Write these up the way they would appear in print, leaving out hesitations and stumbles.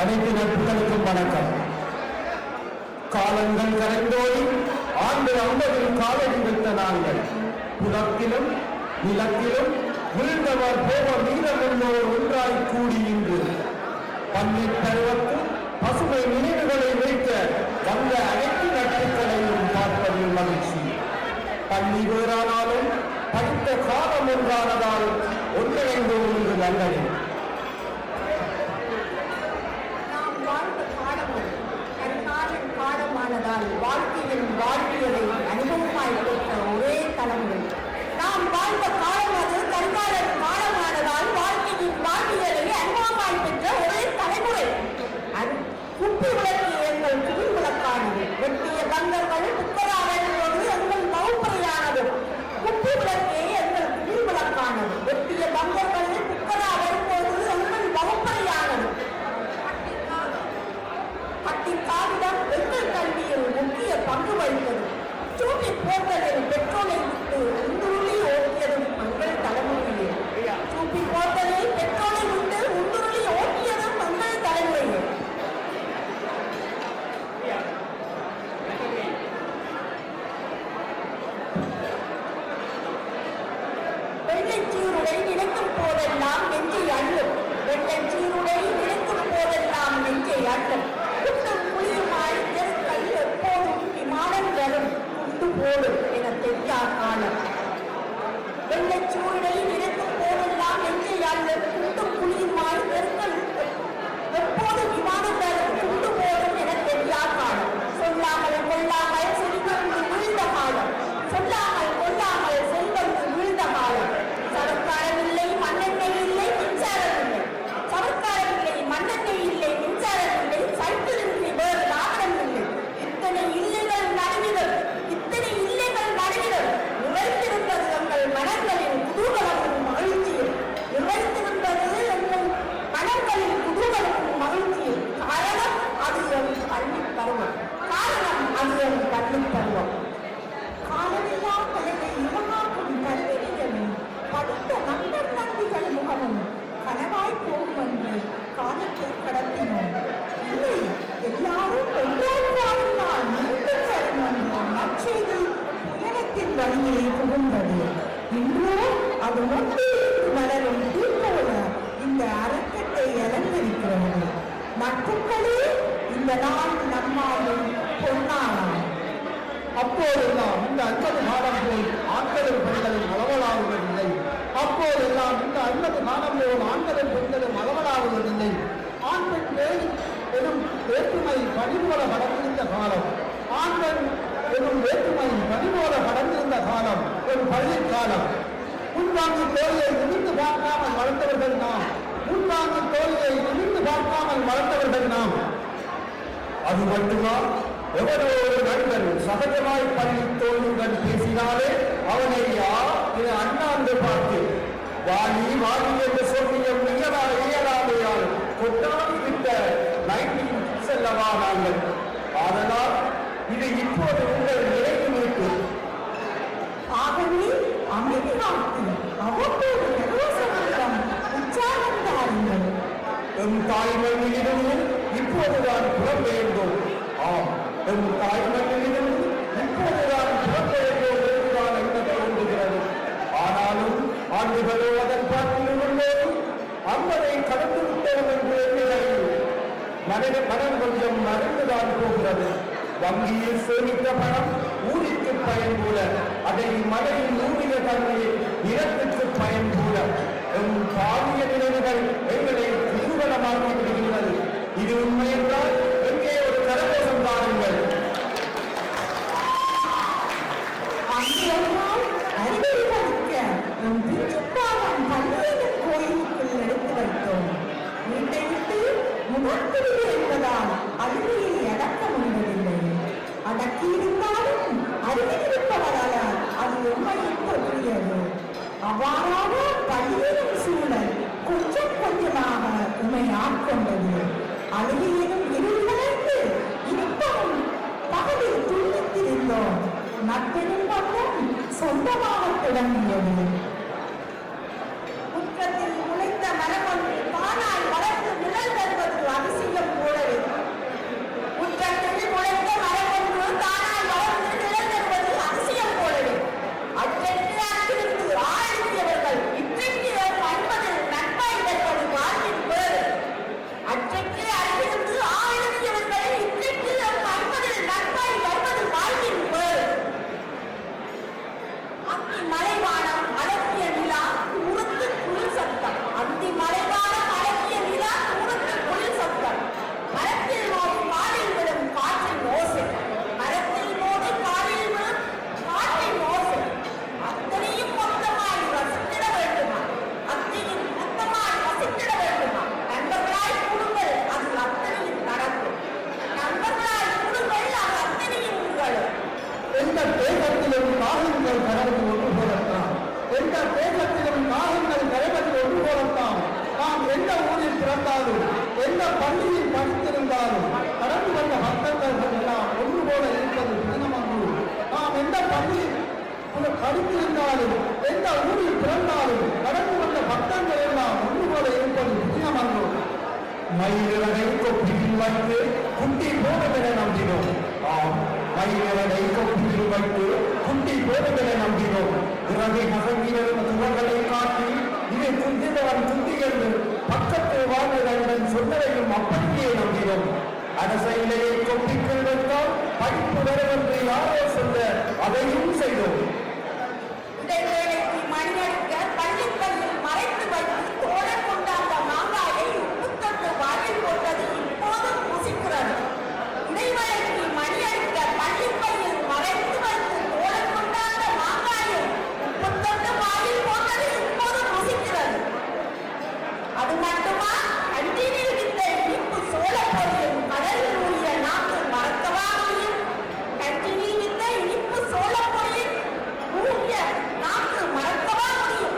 அனைத்து நட்புகளுக்கும் வணக்கம். காலங்கள் கரைந்தோடி ஆண்டு 50 காலடி வைத்த நாங்கள் புலத்திலும் நிலத்திலும் விழுந்தவர் போக மீதமுள்ளோர் ஒன்றாய் கூடி இன்று பன்னீர் பருவத்து பசுமை நினைவுகளை வைக்க வந்த அனைத்து நட்புகளையும் பார்ப்பதில் மகிழ்ச்சி. பள்ளி வேறானாலும் படித்த காலம் ஒன்றானதால் ஒன்றிணைந்து ஒன்று நல்லது. வாழ்க்கையின் வாழ்வியலை அனுபவமாய் பெற்ற ஒரே தலைமுறை. நாம் வாழ்ந்த காலம் அது கண்காலன் காலமானதால் வாழ்க்கையின் வாழ்வியலை அனுபவமாய் பெற்ற ஒரே தலைமுறை. குப்பி விளக்கு எங்கள் குடில் விளக்கானது. வெட்டிய பங்கர்கள் புக்கராகும் போது எங்கள் வகுப்பறையானது. குப்பி விளக்கே எங்கள் குடில் விளக்கானது. வெட்டிய பங்கர்கள் புக்கராகும் போது எங்கள் வகுப்பறையானது. காகிதம் எங்கள் கல்வியில் முக்கிய பங்கு வகித்தது. சூட்டி போர்ட்டலில் பெட்ரோலை விட்டு உந்துருளி ஓட்டியதும் எங்கள் தலைமுறையே. சூட்டி போர்ட்டலில் பெட்ரோலை விட்டு உந்துருளி ஓட்டியதும் எங்கள் தலைமுறையே. வெள்ளைச்சீருடை நினைக்கும் போதெல்லாம் நெஞ்சை அள்ளும். வெள்ளைச்சீருடை நினைக்கும் போதெல்லாம் நெஞ்சை அள்ளும். போடும் என தெரியா காலம். வெள்ளைச்சூழலை நினைக்கும் போதெல்லாம் நெஞ்சையால் குண்டும் புலியுமாய் நெருக்கல் எப்போது விமானம் குண்டு போடும் என தெரியா காலம். சொல்லாமல் கொள்ளாமல் செல்வந்து விழுந்த காலம். சொல்லாமல் கொள்ளாமல் செல்வந்து விழுந்த காலம். சவர்க்காரம் இல்லை, மண்ணெண்ணெய் இல்லை, மின்சாரம் இல்லை. சவர்க்காரம் இல்லை, மண்ணெண்ணெய் இல்லை, மின்சாரம் இல்லை, சைக்கிள் இல்லை, வேறு வாகனம் இல்லை. இத்தனை இல்லைகள் நடுவிகள் நிறைந்திருப்பது எங்கள் மனங்களின் குதூகலமும் மகிழ்ச்சியும். நிறைந்திருப்பது எங்கள் மனங்களின் குதூகலமும் மகிழ்ச்சியும். காரணம் அது என் பள்ளி பருவம். காலமில்லா கலையை இலகாக்கும் கல்வியனும் படித்த நண்பர் நம்பிகள் முகமும் கனவாய் போகும் என்று காலத்தை கடத்தினோம். இல்லை, எல்லாரும் ஒன்றாக மீண்டும் வரும் என்ற நற்செய்தி புயலத்தின் வழியை புகுந்தது. இன்றோ அது ஒன்றிலிருந்து வளரும் தீர்ப்போல இந்த அரக்கத்தை அலங்கரிக்கிறது. நட்புகளே, இந்த நாள் நம்மாலும் பொன்னாளாம். அப்போதெல்லாம் இந்த 50 காலம் போல் ஆண்களும் பெண்களும் அளவலாகுவதில்லை. அப்போதெல்லாம் இந்த 50 காலம் போல் ஆண்களும் பெண்களும் அளவலாகுவதில்லை. ஆண் பெண் எனும் வேற்றுமை பணிபோல கடந்திருந்த காலம். ஆண்கள் எனும் வேற்றுமை பணிபோல கடந்திருந்த காலம் ஒரு பள்ளிக் காலம். முன்வாங்கி தோழியை நிமிர்ந்து பார்க்காமல் வளர்ந்தவர்கள் நாம். முன்வாங்கி தோழியை நிமிர்ந்து பார்க்காமல் வளர்ந்தவர்கள் நாம். அது மட்டுமா, எவரோ ஒரு நண்பன் சகஜமாய் பள்ளி தோழியுடன் பேசினாலே அவனை என அண்ணாந்து பார்த்து வாணி வாணி என்று சொல்லியும் இயலாமையால் கொட்டாடி விட்ட 90 செல்லவா நாங்கள். ஆதலால் இது இப்போது உங்கள் நினைவு மீட்டு. ஆகவே அமைதி காத்து அவ்வப்போது பிரதோஷம் உற்சாகந்தாருங்கள். எம் தாய்மண்ணிலிருந்து இப்போதுதான் புறம் வேண்டும். ஆம், எம் தாய்மண்ணிலிருந்து இப்போதுதான் புறம் வேண்டும் என்றுதான் என்ன தோன்றுகிறது. ஆனாலும் ஆண்டுகளோ அதன் பாட்டில் உள்ளோம் 50 கடந்து விட்டோம் என்று மனம் கொஞ்சம் மறந்துதான் போகிறது. வங்கியில் சேமித்த பணம் ஊருக்கு பயன் போல, அதை மழையில் ஊறிய தண்ணீர் நிலத்துக்கு பயன் போல எம் பாரிய நினைவுகள் எங்களை குதூகலமாக்கி விடுகிறது. இது உண்மை என்றால் எங்கே ஒரு கரகோஷம் தாருங்கள். கோயிலுக்குள் எடுத்து வைத்தோம். வீட்டை விட்டு முகத்திற்கு என்பதால் அருமையை அடக்க முடிவதில்லை. அடக்கியிருந்தாலும் அறிவித்திருப்பவரால் அது உண்மையை பற்றியது. அவ்வாறாக பள்ளியிலும் சூழல் கொஞ்சம் கொஞ்சமாக உண்மை ஆட்கொண்டது. அழுகையிலும் இருளர்ந்து இப்பவும் பகலில் துணித்திருந்தோம். நட்பெரும் பக்கம் சொந்தமாக தொடங்கியது. முற்றத்தில் முளைத்த மரம் தானாய் வளர்ந்து நிழல் தருவது அதிசயம் இடத்திலும் காகங்கள் கரைவது ஒன்று போலத்தான் நாம் எந்த ஊரில் பிறந்தாலும் எந்த பள்ளியில் படித்திருந்தாலும் கடந்து வந்த பக்தர்கள் எல்லாம் ஒன்று போல இருப்பது தினமன்று. நாம் எந்த பள்ளியில் படித்திருந்தாலும் எந்த ஊரில் பிறந்தாலும் கடந்து வந்த பக்தர்கள் எல்லாம் ஒன்று போல இருப்பது தினமன்று. மயிலிறகை கொப்பியில் வைத்து குட்டி போடுமென நம்பினோம். ஆம், மயிலிறகை கொப்பியில் வைத்து குட்டி போடுமென நம்பினோம். இறகை நகர்வீரரும் துவங்களை காட்டி இதை குந்தினவன் குந்தி என்று பக்கத்து வாழ்ந்தவன் சொன்னதையும் அப்படியே நம்பினோம். அரச இலையை கொப்பிக்குள் வைத்தால் படிப்பு வரவென்று யாரோ சொல்ல அதையும் செய்தோம். இடைவேளைக்கு மணியடிக்க பள்ளிப்பள்ளியில் மறைத்து வைத்து தோழர் கொண்டாந்த மாங்காயை உப்புத்தொட்டு வாயில் போட்டது இப்போதும் ருசிக்கிறது. இடைவேளைக்கு மணியடிக்க பள்ளிப்பள்ளியில் மறைத்து வைத்து தோழர் கொண்டாந்த மாங்காயை உப்புத்தொட்டு வாயில் போட்டது இப்போதும் ருசிக்கிறது. அது மட்டுமா, கண்டினில் வித்த இனிப்பு சோளப்பொரியும் கடலில் ஊறிய நாக்கு மறக்கவா முடியும்? கண்டினில் வித்த இனிப்பு சோளப்பொரியும் ஊறிய நாக்கு மறக்கவா முடியும்?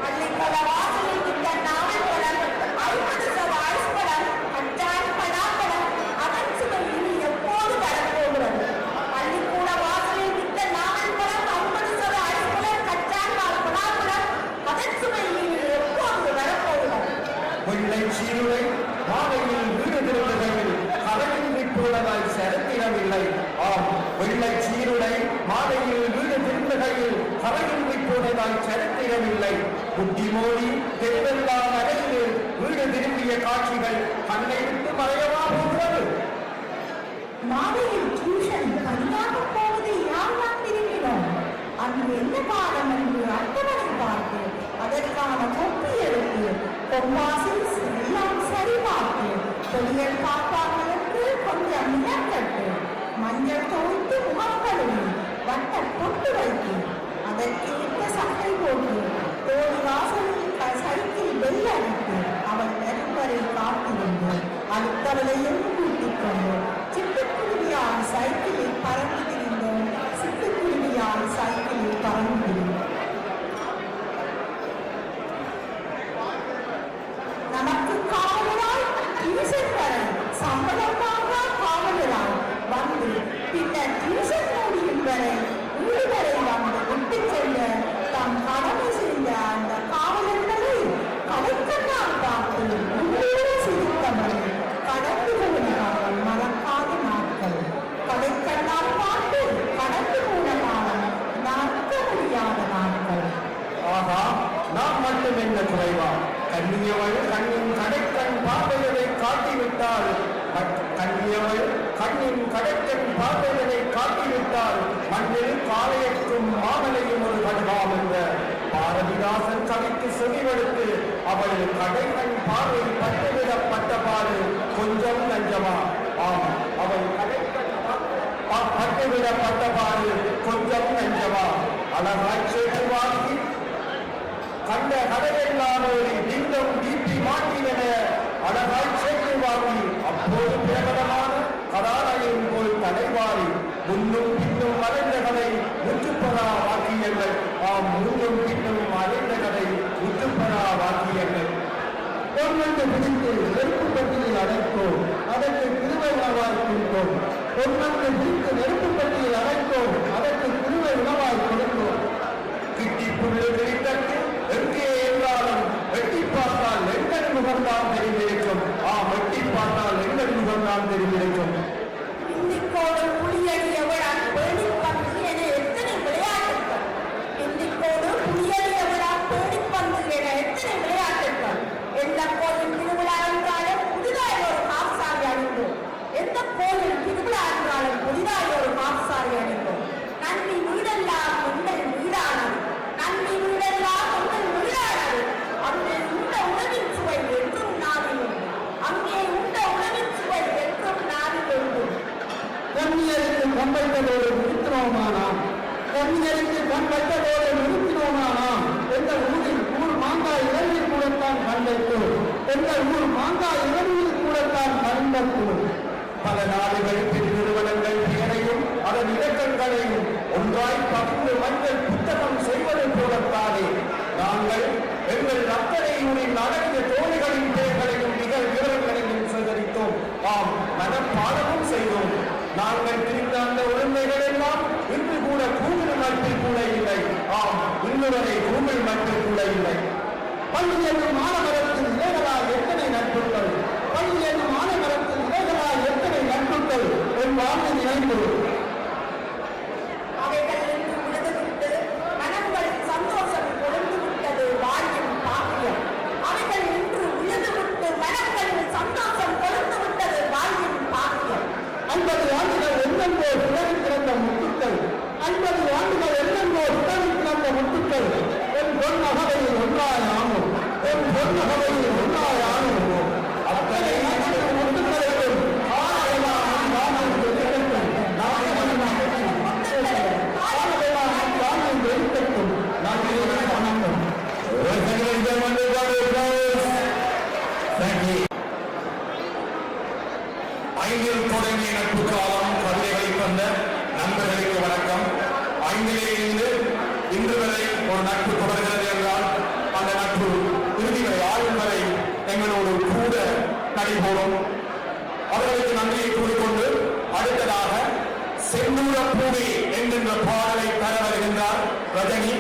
பள்ளிக்கூட வாசலில் வித்த நாவல் பழம், 50 சத ஐஸ்பழம், கச்சான் பலாப்பழம், அதன் சுவை இனி எப்போது வரப்போகிறது? பள்ளிக்கூட வாசலில் வித்த நாவல் பழம், 50 சத ஐஸ்பழம், கச்சான் பலாப்பழம், அதன் சுவை இனி எப்போது வரப்போகிறது? வெள்ளை சீருடை மாலையில் வீடு திரும்புகையில் கரையின்றி போனதால் சரித்திரமில்லை. ஆம், வெள்ளை சீருடை மாலையில் வீடு திரும்புகையில் கரையின்றி போனதால் சரித்திரமில்லை. புத்தி மோடி தெருவெல்லாம் அடைந்து வீடு திரும்பிய காட்சிகள் கண்ணை விட்டு மறையவா போகிறது. மாலையில் டியூஷன் தனியாக போவது யாரெல்லாம் திரும்பினோம். அங்கு என்ன பாடம் என்று அட்டவணை பார்த்து அதற்கான கொப்பி எடுத்து பொம்மாசில் எல்லாம் சரி பார்த்து தொழில் காப்பாளருக்கு கொஞ்சம் நிலக்கட்டு மஞ்சள் தோய்த்து முகக்கழுவி வட்ட பொட்டு வைத்து அதற்கேற்ற சட்டை போட்டு தோழி வாசலில் சைக்கிள் வெள்ள அடித்து அவள் நெருப்பரை காத்திருந்து அடுத்தவளையும் கூட்டிக் கொண்டு சிட்டுக்குருவியால் சைக்கிளில் பறந்து திரிந்தோம். சிட்டுக்குருவியால் சைக்கிளில் பறந்து திரிந்தோம். நமக்கு காவலராய் டியூஷன் வர சம்பளமாக காவலராய் வந்து பின்னர் டியூஷன் முடியும் வரை வீடு வரை வந்து விட்டு செல்ல தம் கடமை செய்த அந்த காவலர்களை கடைக்கண்ணால் பார்த்து உள்ளூர சிரித்தவரை கடந்து போனார்கள் மறக்காத நாட்கள். கடைக்கண்ணால் பார்த்து கடந்து போன காலம் மறக்க முடியாத நாட்கள். ஆகா, நாம் மட்டும் என்ன குறைவா? கண்ணியவள் கண்ணின் கடைக்கண் பார்வைகளை காட்டிவிட்டால் கண்ணியவள் கண்ணின் கடைக்கண் பார்வைகளை காட்டிவிட்டால் மண்ணில் காளையற்றும் மாமலையும் ஒரு கடுகாம் என்ற பாரதிதாசன் கவிக்கு செவிவெடுத்து அவள் கடைக்கண் பார்வை பட்டுவிடப்பட்ட பாடு கொஞ்சம் நஞ்சமா? ஆம், அவள் கடைக்கண் பட்டுவிடப்பட்ட பாடு கொஞ்சம் நஞ்சமா? அழகாய் சேற்றுவாக்கி கண்ட கடையெல்லானோரி திங்கம் தீட்டி மாட்டினென அழகாய் சேர்த்து வாங்கி அப்போது பிரகடமான கதாநாயகன் போல் தலைவாரி முன்னும் பின்னும் மறைந்த கதை முற்றுப்பெறா வாக்கியங்கள். ஆம், முன்னும் பின்னும் மறைந்த கதை முற்றுப்பெறா வாக்கியங்கள். பொன்னென்று பிடித்து நெருப்பு பட்டியில் அடைத்தோம், அதற்கு கிருவை உணவாய் கொடுத்தோம். பொன்னென்று பிடித்து நெருப்பு பட்டியில் அடைத்தோம், அதற்கு கிருவை உணவாய் கொடுத்தோம். கிட்டி புல்லு விரித்தட்டு எங்கே என்றாலும் வெட்டி பார்த்தால் எங்கள் முகம்தான் தெரிந்திருக்கும். ஆம், வெட்டி பார்த்தால் எங்கள் முகம்தான் தெரிந்திருக்கும். இந்திக்கோடு புலியடியவளால் பேடிப்பந்து என எத்தனை விளையாட்டுகள்! இந்திக்கோடு புலியடியவளால் பேடிப்பந்து என எத்தனை விளையாட்டுகள்! எந்த கோயில் திருவிழா என்றாலும் புதிதாய் ஒரு காப்சாரி அணிந்தோம். எந்த கோயில் திருவிழா என்றாலும் புதிதாய் ஒரு காப்சாரி அணிந்தோம். நன்றி வீடெல்லாம் உங்கள் வீடானது, நன்றி வீடெல்லாம் உங்கள் வீடானது. அங்கே உண்ட உணவின் சுவை என்றும் நாவில் உண்டு, அங்கே உண்ட உணவின் சுவை என்றும் நாவில் உண்டு. கண்ணியருக்கு கண் வைத்ததோடு நிறுத்தினோமானாம், கண்ணியருக்கு கண் வைத்ததோடு நிறுத்தினோமானாம். எங்கள் ஊரில் மாங்காய் இளநீர் கூடத்தான் கண் வைத்தோம், எங்கள் ஊர் மாங்காய் இளநீர் கூடத்தான் கண் வைத்தோம். பல நாடுகள் பெருநிறுவனங்கள் பெயரையும் அதன் இலக்கங்களையும் ஒன்றாய் பகிர்ந்து மக்கள் புத்தகம் செய்வது போலத்தானே இன்று வரை பூமியில் மட்டும் கூட இல்லை. பள்ளி என்னும் மாநகரத்தில் இலைகளால் எத்தனை நட்புகள், பள்ளி என்னும் மாநகரத்தில் இலைகளால் எத்தனை நட்புகள் என் வாழ்ந்து நினைந்து அவைகள் இன்று உழுதுவிட்டு மனங்களின் சந்தோஷம் கொழுந்து விட்டது வாழ்வின் பாக்கியம். அவைகள் இன்று உழுதுவிட்டு மனங்களின் சந்தோஷம் கொழுந்து விட்டது வாழ்வின் பாக்கியம். 50 ஆண்டுகள் என்னென்றோ சுடரில் கிடந்த முத்துக்கள், 50 ஆண்டுகள் என்னென்றோ சுடரில் கிடந்த முத்துக்கள் என் பொன் அகவையில் ஒன்றாயானோம், என் பொன் அகவையில் ஒன்றாயானோம். அத்தனை முத்துக்களையும் ஆணையெல்லாம் ராமன் வெளியிடட்டும், ஆணையெல்லாம் ராமன் வெளியிடட்டும். நன்றி வணக்கம். ஐந்தில் தொடங்கிய நட்பு காலம் கவிதைகளை தந்த நண்பர்களுக்கு வணக்கம். ஐந்திலே இருந்து இன்று வரை ஒரு நட்பு தொடர்கிறது என்றால் அந்த நட்பு இறுதி வரை ஆயுள் வரை எங்களோடு கூட நடைபோடும். அவர்களுக்கு நன்றியை கூறிக்கொண்டு அடுத்ததாக செந்தூர பூவே என்கின்ற பாடலை தர வருகின்றார் ரஜினி.